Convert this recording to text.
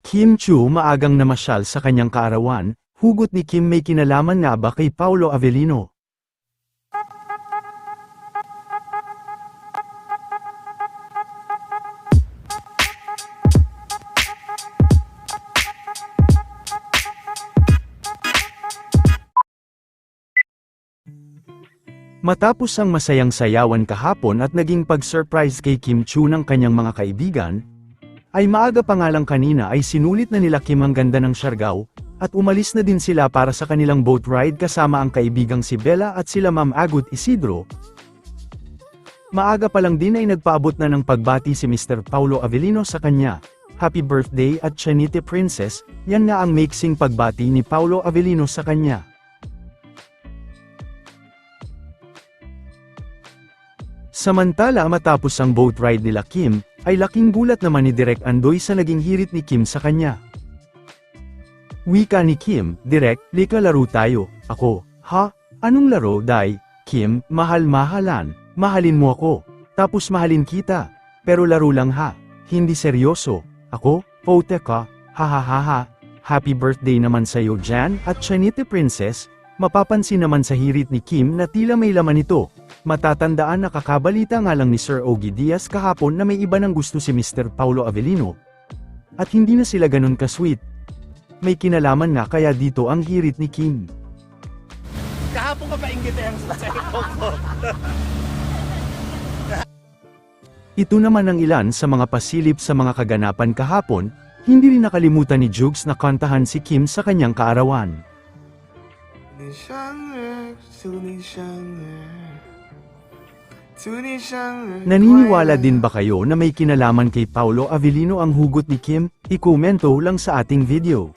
Kim Chu maagang namasyal sa kanyang kaarawan, hugot ni Kim may kinalaman nga ba kay Paolo Avellino? Matapos ang masayang sayawan kahapon at naging pag-surprise kay Kim Chu ng kanyang mga kaibigan, ay maaga pa nga lang kanina ay sinulit na nila Kim ang ganda ng Siargao, at umalis na din sila para sa kanilang boat ride kasama ang kaibigang si Bella at sila Ma'am Agut Isidro. Maaga pa lang din ay nagpaabot na ng pagbati si Mr. Paolo Avellino sa kanya. Happy birthday at Chanite Princess, yan nga ang mixing pagbati ni Paolo Avellino sa kanya. Samantala matapos ang boat ride nila Kim, ay laking gulat naman ni Direk Andoy sa naging hirit ni Kim sa kanya. Wika ni Kim, Direk, lika laro tayo. Ako, ha? Anong laro, Day? Kim, mahal-mahalan, mahalin mo ako. Tapos mahalin kita. Pero laro lang ha, hindi seryoso. Ako, pote ka, ha. Happy birthday naman sa'yo Jan at Chanite Princess. Mapapansin naman sa hirit ni Kim na tila may laman ito. Matatandaan na kakabalita nga lang ni Sir Ogie Diaz kahapon na may iba ng gusto si Mr. Paolo Avellino. At hindi na sila ganun ka-sweet. May kinalaman nga kaya dito ang hirit ni Kim. Kahapon ka pa inggit ang cellphone ko. Ito naman ang ilan sa mga pasilip sa mga kaganapan kahapon, hindi rin nakalimutan ni Jugs na kantahan si Kim sa kanyang kaarawan. Naniniwala din ba kayo na may kinalaman kay Paolo Avellino ang hugot ni Kim? I-komento lang sa ating video.